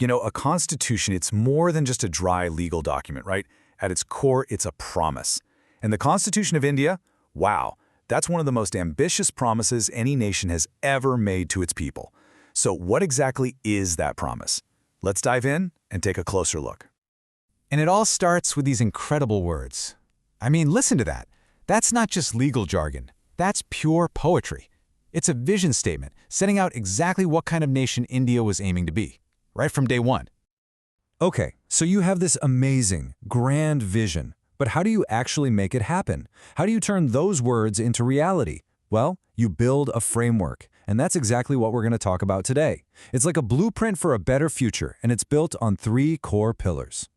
A constitution, it's more than just a dry legal document, right? At its core, it's a promise. And the Constitution of India, wow, that's one of the most ambitious promises any nation has ever made to its people. So what exactly is that promise? Let's dive in and take a closer look. And it all starts with these incredible words. I mean, listen to that. That's not just legal jargon. That's pure poetry. It's a vision statement setting out exactly what kind of nation India was aiming to be, right from day one. Okay, so you have this amazing, grand vision, but how do you actually make it happen? How do you turn those words into reality? Well, you build a framework, and that's exactly what we're going to talk about today. It's like a blueprint for a better future, and it's built on 3 core pillars.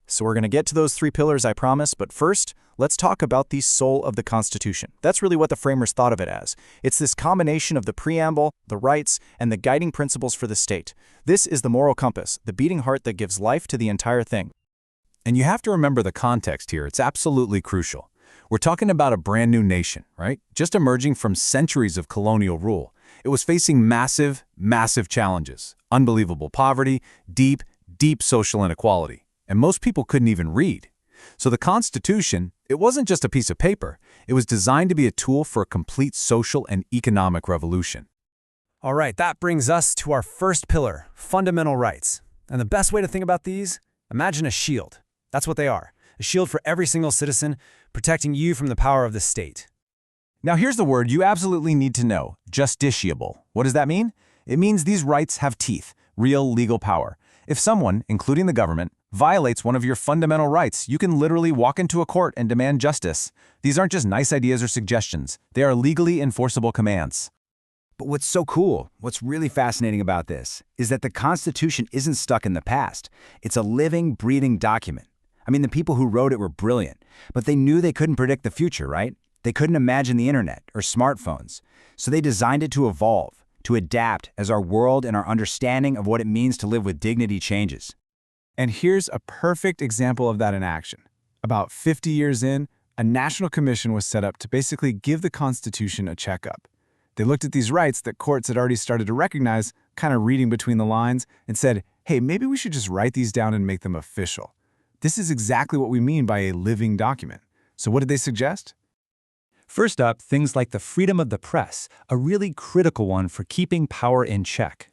So we're going to get to those 3 pillars, I promise, but first, let's talk about the soul of the Constitution. That's really what the framers thought of it as. It's this combination of the preamble, the rights, and the guiding principles for the state. This is the moral compass, the beating heart that gives life to the entire thing. And you have to remember the context here. It's absolutely crucial. We're talking about a brand new nation, right? Just emerging from centuries of colonial rule. It was facing massive, massive challenges. Unbelievable poverty, deep, deep social inequality. And most people couldn't even read. So the Constitution, it wasn't just a piece of paper. It was designed to be a tool for a complete social and economic revolution. All right, that brings us to our first pillar, fundamental rights. And the best way to think about these, imagine a shield. That's what they are, a shield for every single citizen, protecting you from the power of the state. Now here's the word you absolutely need to know, justiciable. What does that mean? It means these rights have teeth, real legal power. If someone, including the government, violates one of your fundamental rights, you can literally walk into a court and demand justice. These aren't just nice ideas or suggestions. They are legally enforceable commands. But what's so cool, what's really fascinating about this, is that the Constitution isn't stuck in the past. It's a living, breathing document. I mean, the people who wrote it were brilliant, but they knew they couldn't predict the future, right? They couldn't imagine the internet or smartphones. So they designed it to evolve, to adapt as our world and our understanding of what it means to live with dignity changes. And here's a perfect example of that in action. About 50 years in, a national commission was set up to basically give the Constitution a checkup. They looked at these rights that courts had already started to recognize, kind of reading between the lines, and said, hey, maybe we should just write these down and make them official. This is exactly what we mean by a living document. So what did they suggest? First up, things like the freedom of the press, a really critical one for keeping power in check.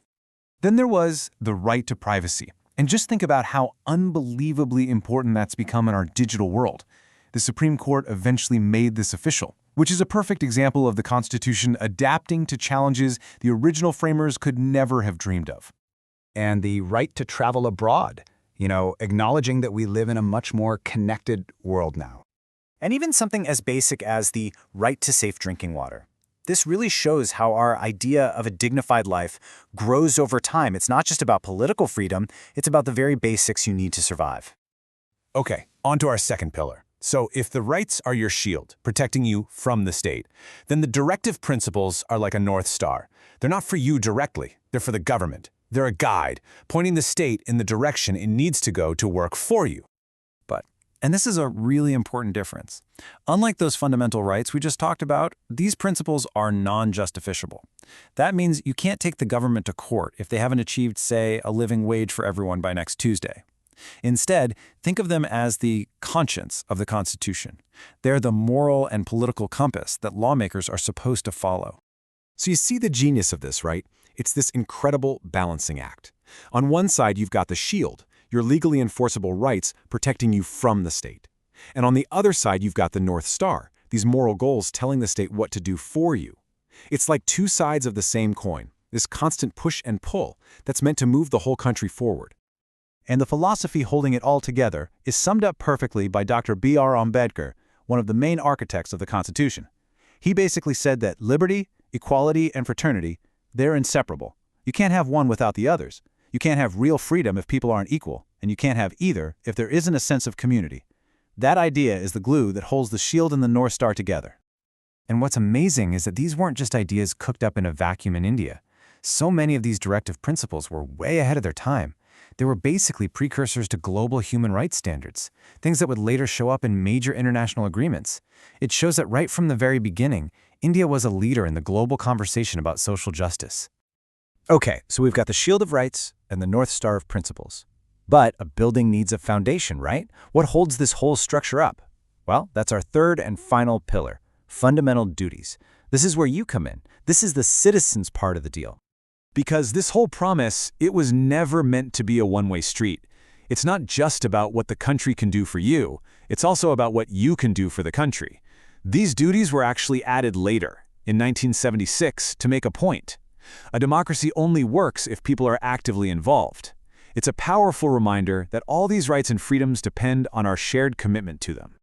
Then there was the right to privacy. And just think about how unbelievably important that's become in our digital world. The Supreme Court eventually made this official, which is a perfect example of the Constitution adapting to challenges the original framers could never have dreamed of. And the right to travel abroad, acknowledging that we live in a much more connected world now. And even something as basic as the right to safe drinking water. This really shows how our idea of a dignified life grows over time. It's not just about political freedom, it's about the very basics you need to survive. Okay, on to our second pillar. So if the rights are your shield, protecting you from the state, then the directive principles are like a North Star. They're not for you directly, they're for the government. They're a guide, pointing the state in the direction it needs to go to work for you. And this is a really important difference. Unlike those fundamental rights we just talked about, these principles are non-justifiable. That means you can't take the government to court if they haven't achieved, say, a living wage for everyone by next Tuesday. Instead, think of them as the conscience of the Constitution. They're the moral and political compass that lawmakers are supposed to follow. So you see the genius of this, right? It's this incredible balancing act. On one side, you've got the shield, your legally enforceable rights protecting you from the state. And on the other side, you've got the North Star, these moral goals telling the state what to do for you. It's like 2 sides of the same coin, this constant push and pull that's meant to move the whole country forward. And the philosophy holding it all together is summed up perfectly by Dr. B.R. Ambedkar, one of the main architects of the Constitution. He basically said that liberty, equality, and fraternity, they're inseparable. You can't have one without the others. You can't have real freedom if people aren't equal, and you can't have either if there isn't a sense of community. That idea is the glue that holds the shield and the North Star together. And what's amazing is that these weren't just ideas cooked up in a vacuum in India. So many of these directive principles were way ahead of their time. They were basically precursors to global human rights standards, things that would later show up in major international agreements. It shows that right from the very beginning, India was a leader in the global conversation about social justice. Okay, so we've got the Shield of Rights and the North Star of Principles. But a building needs a foundation, right? What holds this whole structure up? Well, that's our third and final pillar, fundamental duties. This is where you come in. This is the citizens' part of the deal. Because this whole promise, it was never meant to be a one-way street. It's not just about what the country can do for you, it's also about what you can do for the country. These duties were actually added later, in 1976, to make a point. A democracy only works if people are actively involved. It's a powerful reminder that all these rights and freedoms depend on our shared commitment to them.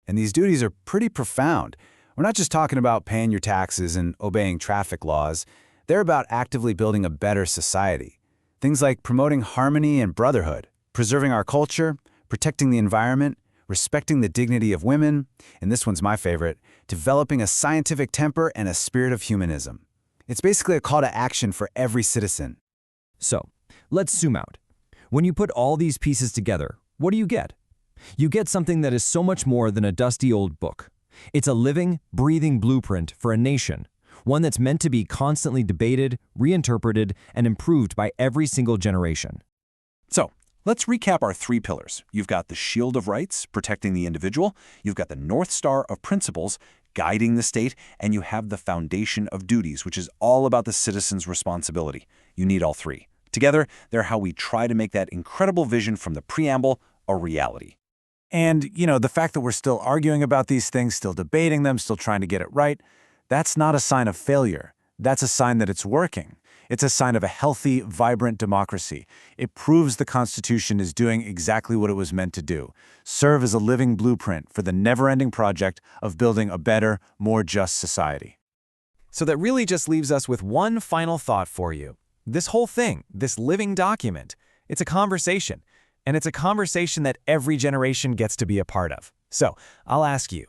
And these duties are pretty profound. We're not just talking about paying your taxes and obeying traffic laws. They're about actively building a better society. Things like promoting harmony and brotherhood, preserving our culture, protecting the environment, respecting the dignity of women, and this one's my favorite, developing a scientific temper and a spirit of humanism. It's basically a call to action for every citizen. So, let's zoom out. When you put all these pieces together, what do you get? You get something that is so much more than a dusty old book. It's a living, breathing blueprint for a nation, one that's meant to be constantly debated, reinterpreted, and improved by every single generation. So, let's recap our three pillars. You've got the Shield of Rights, protecting the individual. You've got the North Star of Principles, guiding the state. And you have the Foundation of Duties, which is all about the citizen's responsibility. You need all three. Together, they're how we try to make that incredible vision from the preamble a reality. And, the fact that we're still arguing about these things, still debating them, still trying to get it right, that's not a sign of failure. That's a sign that it's working. It's a sign of a healthy, vibrant democracy. It proves the Constitution is doing exactly what it was meant to do, serve as a living blueprint for the never-ending project of building a better, more just society. So that really just leaves us with one final thought for you. This whole thing, this living document, it's a conversation. And it's a conversation that every generation gets to be a part of. So, I'll ask you,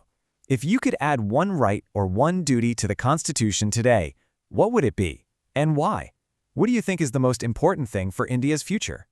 if you could add one right or one duty to the Constitution today, what would it be? And why? What do you think is the most important thing for India's future?